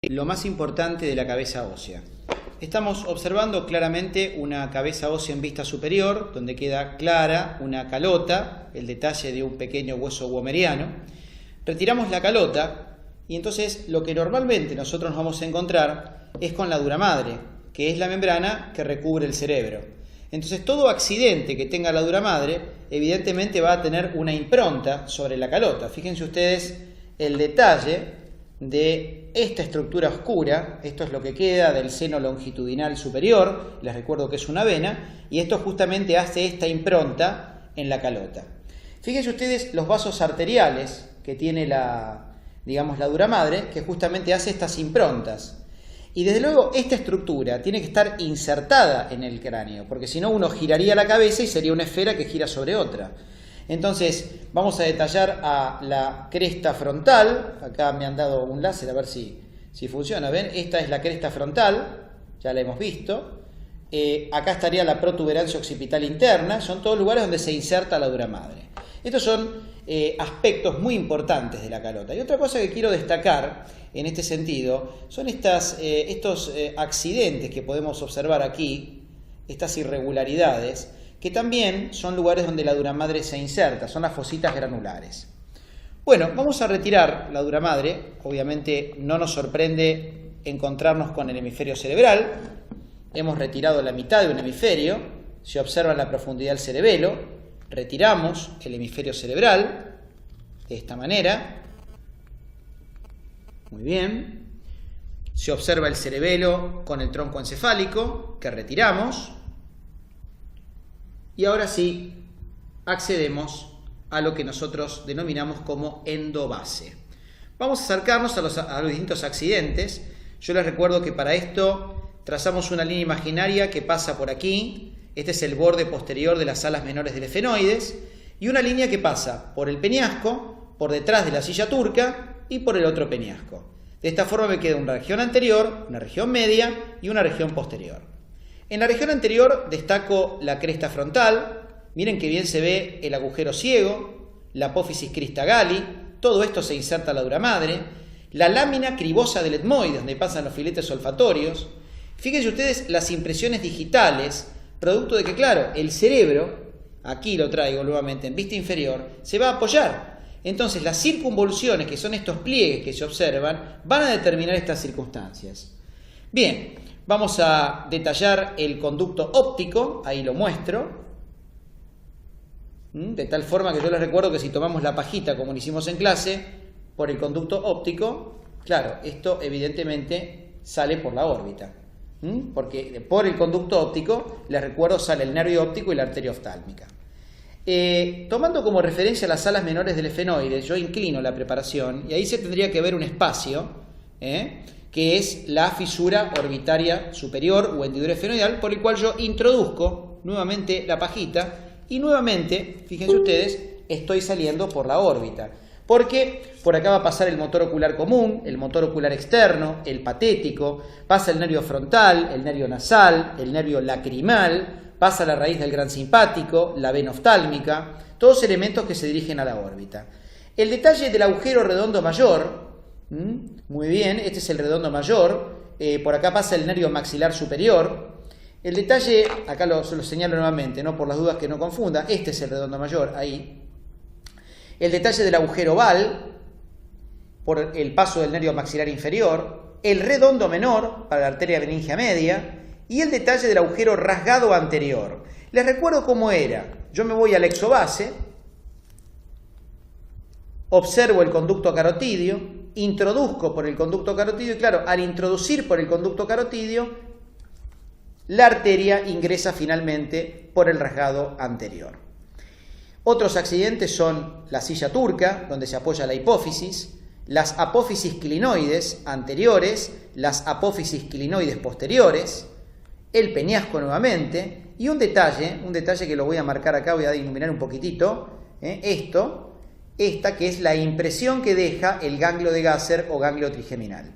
Lo más importante de la cabeza ósea. Estamos observando claramente una cabeza ósea en vista superior, donde queda clara una calota, el detalle de un pequeño hueso womeriano. Retiramos la calota y entonces lo que normalmente nosotros nos vamos a encontrar es con la dura madre, que es la membrana que recubre el cerebro. Entonces todo accidente que tenga la dura madre evidentemente va a tener una impronta sobre la calota. Fíjense ustedes el detalle de esta estructura oscura. Esto es lo que queda del seno longitudinal superior, les recuerdo que es una vena, y esto justamente hace esta impronta en la calota. Fíjense ustedes los vasos arteriales que tiene la dura madre, que justamente hace estas improntas. Y desde luego esta estructura tiene que estar insertada en el cráneo, porque si no uno giraría la cabeza y sería una esfera que gira sobre otra. Entonces vamos a detallar a la cresta frontal. Acá me han dado un láser a ver si funciona. ¿Ven? Esta es la cresta frontal, ya la hemos visto. Acá estaría la protuberancia occipital interna. Son todos lugares donde se inserta la dura madre. Estos son aspectos muy importantes de la calota. Y otra cosa que quiero destacar en este sentido son estos accidentes que podemos observar aquí, estas irregularidades, que también son lugares donde la dura madre se inserta, son las fositas granulares. Bueno, vamos a retirar la dura madre. Obviamente no nos sorprende encontrarnos con el hemisferio cerebral. Hemos retirado la mitad de un hemisferio, se observa la profundidad del cerebelo. Retiramos el hemisferio cerebral de esta manera. Muy bien. Se observa el cerebelo con el tronco encefálico que retiramos. Y ahora sí, accedemos a lo que nosotros denominamos como endobase. Vamos a acercarnos a los distintos accidentes. Yo les recuerdo que para esto trazamos una línea imaginaria que pasa por aquí. Este es el borde posterior de las alas menores del efenoides. Y una línea que pasa por el peñasco, por detrás de la silla turca y por el otro peñasco. De esta forma me queda una región anterior, una región media y una región posterior. En la región anterior destaco la cresta frontal. Miren que bien se ve el agujero ciego, la apófisis crista galli. Todo esto se inserta a la dura madre. La lámina cribosa del etmoide, donde pasan los filetes olfatorios. Fíjense ustedes las impresiones digitales, producto de que, claro, el cerebro, aquí lo traigo nuevamente en vista inferior, se va a apoyar. Entonces las circunvoluciones, que son estos pliegues que se observan, van a determinar estas circunstancias. Bien, vamos a detallar el conducto óptico, ahí lo muestro, de tal forma que yo les recuerdo que si tomamos la pajita como lo hicimos en clase, por el conducto óptico, claro, esto evidentemente sale por la órbita, porque por el conducto óptico, les recuerdo, sale el nervio óptico y la arteria oftálmica. Tomando como referencia las alas menores del efenoide, yo inclino la preparación y ahí se tendría que ver un espacio, que es la fisura orbitaria superior o hendidura efenoidal, por el cual yo introduzco nuevamente la pajita y nuevamente, fíjense ustedes, estoy saliendo por la órbita. Porque por acá va a pasar el motor ocular común, el motor ocular externo, el patético, pasa el nervio frontal, el nervio nasal, el nervio lacrimal, pasa la raíz del gran simpático, la vena oftálmica, todos elementos que se dirigen a la órbita. El detalle del agujero redondo mayor, muy bien, este es el redondo mayor, por acá pasa el nervio maxilar superior. El detalle, acá lo señalo nuevamente, ¿no? Por las dudas que no confunda, este es el redondo mayor, ahí. El detalle del agujero oval, por el paso del nervio maxilar inferior. El redondo menor, para la arteria meningia media. Y el detalle del agujero rasgado anterior. Les recuerdo cómo era. Yo me voy al exobase, observo el conducto carotidio, introduzco por el conducto carotidio y claro, al introducir por el conducto carotidio, la arteria ingresa finalmente por el rasgado anterior. Otros accidentes son la silla turca, donde se apoya la hipófisis, las apófisis clinoides anteriores, las apófisis clinoides posteriores, el peñasco nuevamente, y un detalle que lo voy a marcar acá, voy a iluminar un poquitito, esta que es la impresión que deja el ganglio de Gasser o ganglio trigeminal.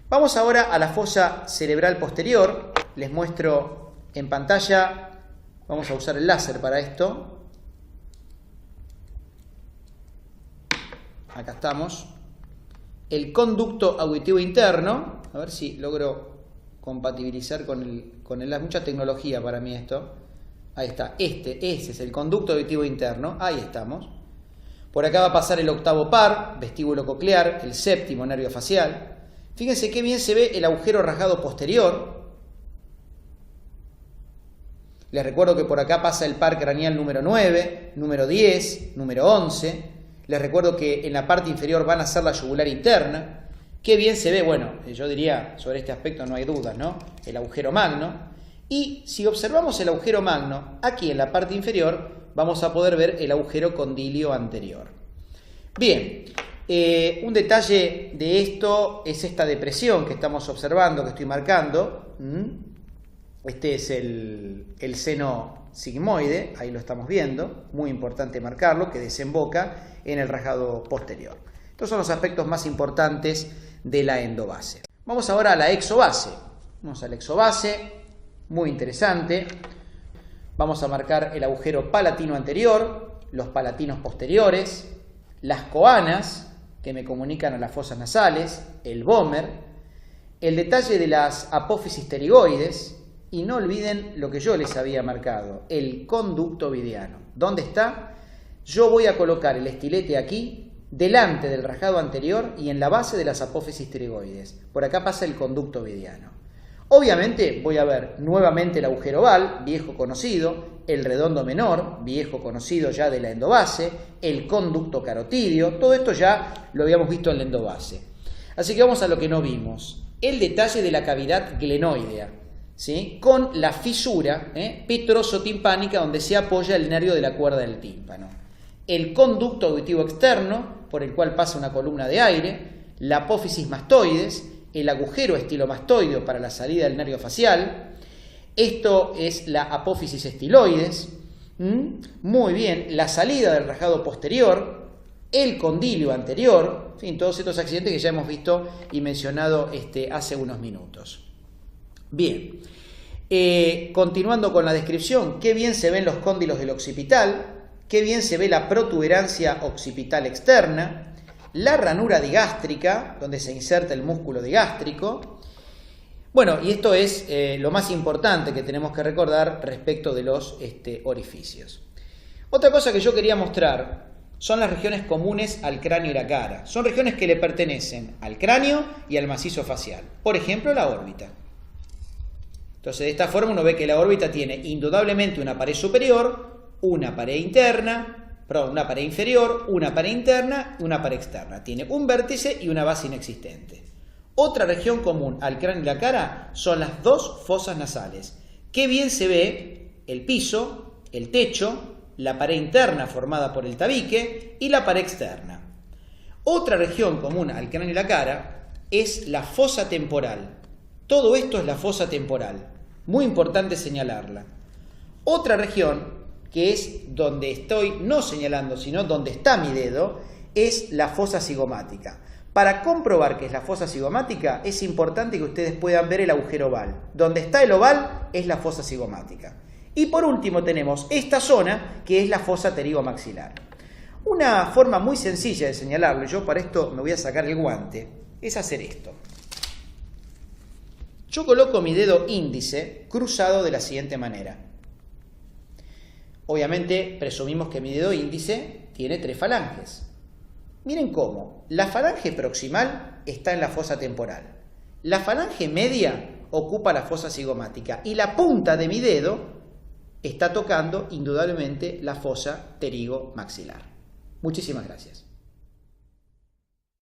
Vamos ahora a la fosa cerebral posterior. Les muestro en pantalla, vamos a usar el láser para esto. Acá estamos. el conducto auditivo interno. A ver si logro compatibilizar con mucha tecnología para mí esto. Ahí está, ese es el conducto auditivo interno, ahí estamos. Por acá va a pasar el octavo par, vestíbulo coclear, el séptimo nervio facial. Fíjense qué bien se ve el agujero rasgado posterior. Les recuerdo que por acá pasa el par craneal número 9, número 10, número 11. Les recuerdo que en la parte inferior van a ser la yugular interna. Qué bien se ve, bueno, yo diría sobre este aspecto no hay dudas, ¿no? El agujero magno. Y si observamos el agujero magno, aquí en la parte inferior vamos a poder ver el agujero condilio anterior. Bien, un detalle de esto es esta depresión que estamos observando, que estoy marcando. Este es el seno sigmoide, ahí lo estamos viendo, muy importante marcarlo, que desemboca en el rasgado posterior. Estos son los aspectos más importantes de la endobase. Vamos ahora a la exobase. Vamos a la exobase, muy interesante. Vamos a marcar el agujero palatino anterior, los palatinos posteriores, las coanas que me comunican a las fosas nasales, el vómer, el detalle de las apófisis pterigoides. Y no olviden lo que yo les había marcado, el conducto vidiano. ¿Dónde está? Yo voy a colocar el estilete aquí, delante del rasgado anterior y en la base de las apófisis pterigoides. Por acá pasa el conducto vidiano. Obviamente voy a ver nuevamente el agujero oval, viejo conocido, el redondo menor, viejo conocido ya de la endobase, el conducto carotidio, todo esto ya lo habíamos visto en la endobase. Así que vamos a lo que no vimos, el detalle de la cavidad glenoidea. ¿Sí? Con la fisura petrosotimpánica donde se apoya el nervio de la cuerda del tímpano. El conducto auditivo externo, por el cual pasa una columna de aire, la apófisis mastoides, el agujero estilomastoideo para la salida del nervio facial. Esto es la apófisis estiloides. Muy bien, la salida del rasgado posterior, el condilio anterior, en fin, todos estos accidentes que ya hemos visto y mencionado hace unos minutos. Bien, continuando con la descripción, qué bien se ven los cóndilos del occipital, qué bien se ve la protuberancia occipital externa, la ranura digástrica, donde se inserta el músculo digástrico. Bueno, y esto es lo más importante que tenemos que recordar respecto de los orificios. Otra cosa que yo quería mostrar son las regiones comunes al cráneo y la cara. Son regiones que le pertenecen al cráneo y al macizo facial. Por ejemplo, la órbita. Entonces, de esta forma uno ve que la órbita tiene indudablemente una pared superior, una pared interna, perdón, una pared inferior, una pared interna y una pared externa. Tiene un vértice y una base inexistente. Otra región común al cráneo y la cara son las dos fosas nasales. Qué bien se ve el piso, el techo, la pared interna formada por el tabique y la pared externa. Otra región común al cráneo y la cara es la fosa temporal. Todo esto es la fosa temporal. Muy importante señalarla. Otra región, que es donde estoy no señalando, sino donde está mi dedo, es la fosa cigomática. Para comprobar que es la fosa cigomática, es importante que ustedes puedan ver el agujero oval. Donde está el oval es la fosa cigomática. Y por último tenemos esta zona, que es la fosa pterigomaxilar. Una forma muy sencilla de señalarlo, yo para esto me voy a sacar el guante, es hacer esto. Yo coloco mi dedo índice cruzado de la siguiente manera. Obviamente presumimos que mi dedo índice tiene 3 falanges. Miren cómo, la falange proximal está en la fosa temporal. La falange media ocupa la fosa cigomática y la punta de mi dedo está tocando indudablemente la fosa pterigomaxilar. Muchísimas gracias.